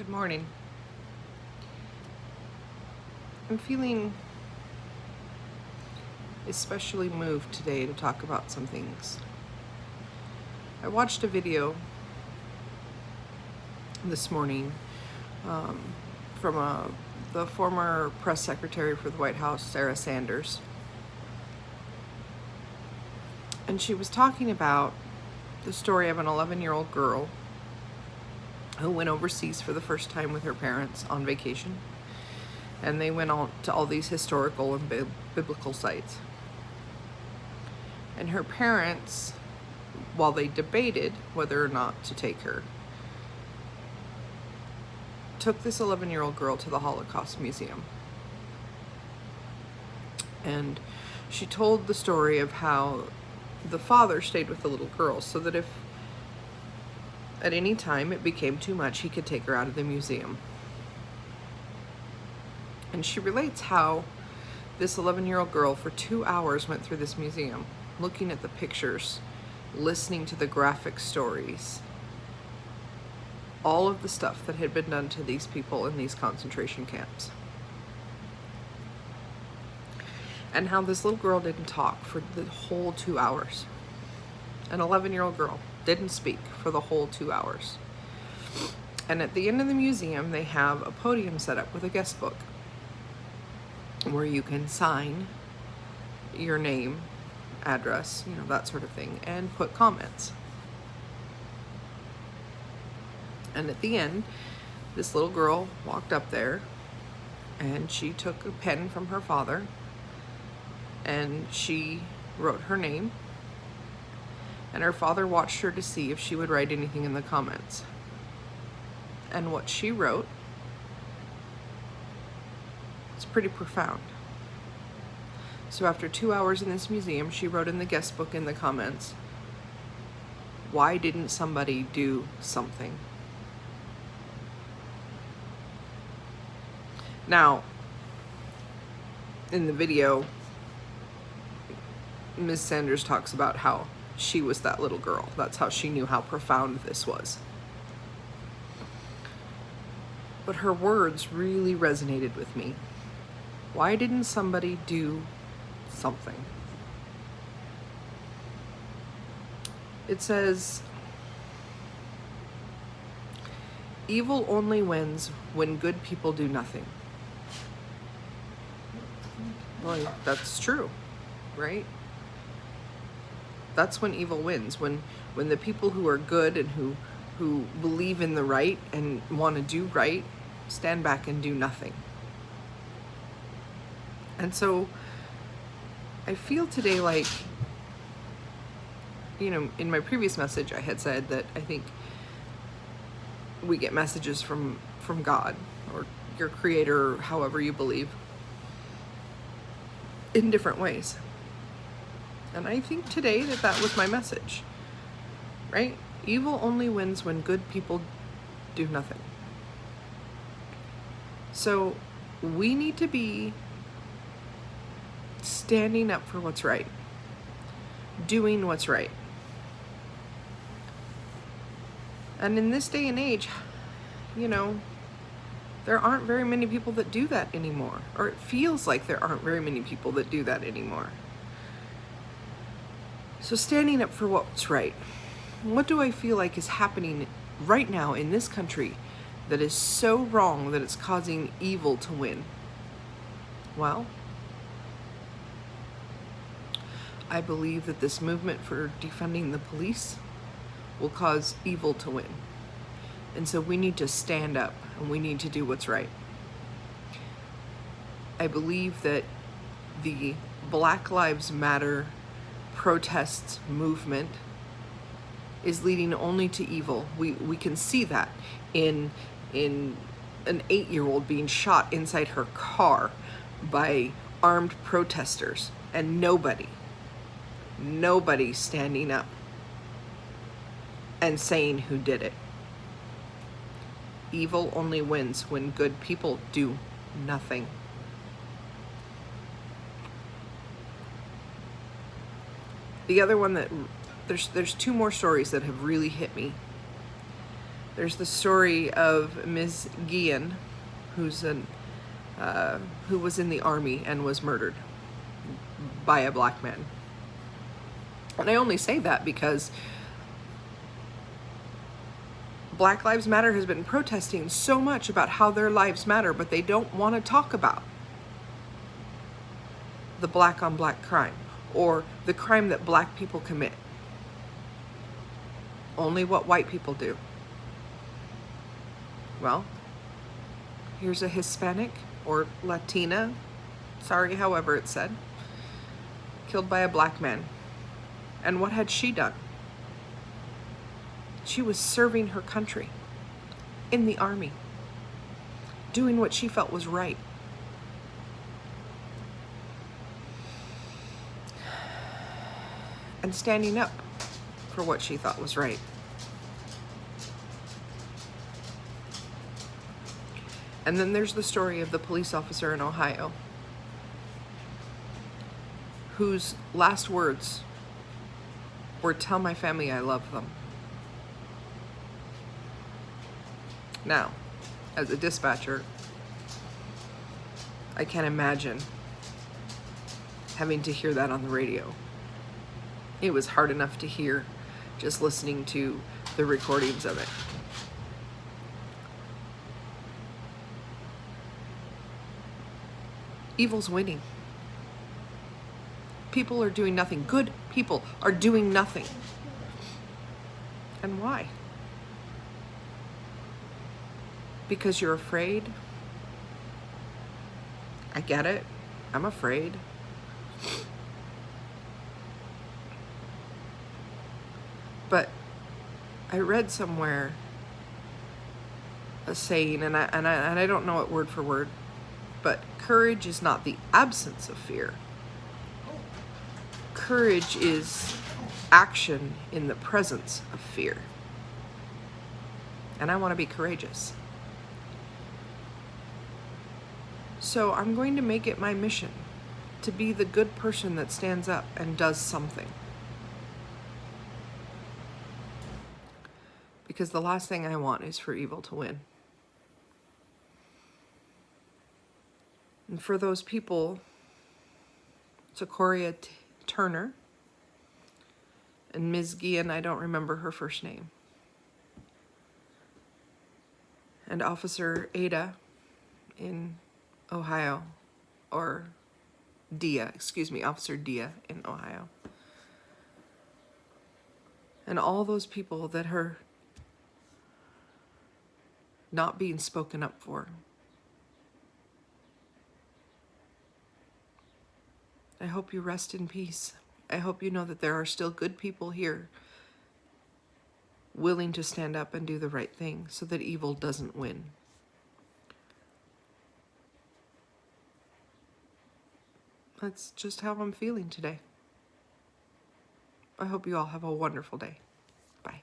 Good morning. I'm feeling especially moved today to talk about some things. I watched a video this morning from the former press secretary for the White House, Sarah Sanders. And she was talking about the story of an 11-year-old girl who went overseas for the first time with her parents on vacation. And they went on to all these historical and biblical sites. And her parents, while they debated whether or not to take her, took this 11-year-old girl to the Holocaust Museum. And she told the story of how the father stayed with the little girl so that if at any time it became too much, he could take her out of the museum. And she relates how this 11-year-old girl for 2 hours went through this museum, looking at the pictures, listening to the graphic stories, all of the stuff that had been done to these people in these concentration camps. And how this little girl didn't talk for the whole 2 hours. An 11-year-old girl didn't speak for the whole 2 hours. And at the end of the museum, they have a podium set up with a guest book where you can sign your name, address, that sort of thing, and put comments. And at the end, this little girl walked up there and she took a pen from her father and she wrote her name, and her father watched her to see if she would write anything in the comments. And what she wrote is pretty profound. So after 2 hours in this museum, she wrote in the guest book in the comments, "Why didn't somebody do something?" Now, in the video, Ms. Sanders talks about how she was that little girl. That's how she knew how profound this was. But her words really resonated with me. Why didn't somebody do something? It says, "Evil only wins when good people do nothing." Well, that's true, right? That's when evil wins, when the people who are good and who believe in the right and want to do right stand back and do nothing. And so I feel today like, in my previous message I had said that I think we get messages from God or your creator, or however you believe, in different ways. And I think today that was my message, right? Evil only wins when good people do nothing. So we need to be standing up for what's right, doing what's right. And in this day and age, there aren't very many people that do that anymore, or it feels like there aren't very many people that do that anymore. So standing up for what's right. What do I feel like is happening right now in this country that is so wrong that it's causing evil to win? Well, I believe that this movement for defunding the police will cause evil to win. And so we need to stand up and we need to do what's right. I believe that the Black Lives Matter protests movement is leading only to evil. We can see that in an 8-year-old being shot inside her car by armed protesters, and nobody standing up and saying who did it. Evil only wins when good people do nothing. The other one that there's two more stories that have really hit me. There's the story of Ms. Guillen, who was in the army and was murdered by a black man. And I only say that because Black Lives Matter has been protesting so much about how their lives matter, but they don't want to talk about the black on black crime or the crime that black people commit. Only what white people do. Well, here's a Hispanic or Latina, sorry, however it's said, killed by a black man. And what had she done? She was serving her country in the army, doing what she felt was right. And standing up for what she thought was right. And then there's the story of the police officer in Ohio whose last words were, "Tell my family I love them." Now, as a dispatcher, I can't imagine having to hear that on the radio. It was hard enough to hear just listening to the recordings of it. Evil's winning. People are doing nothing. Good people are doing nothing. And why? Because you're afraid? I get it. I'm afraid. But I read somewhere a saying, and I don't know it word for word, but courage is not the absence of fear. Courage is action in the presence of fear. And I want to be courageous. So I'm going to make it my mission to be the good person that stands up and does something. Because the last thing I want is for evil to win. And for those people, Zacoria Turner and Ms. Guillen, I don't remember her first name, and Officer Ada in Ohio, or Officer Dia in Ohio. And all those people that are not being spoken up for. I hope you rest in peace. I hope you know that there are still good people here willing to stand up and do the right thing so that evil doesn't win. That's just how I'm feeling today. I hope you all have a wonderful day. Bye.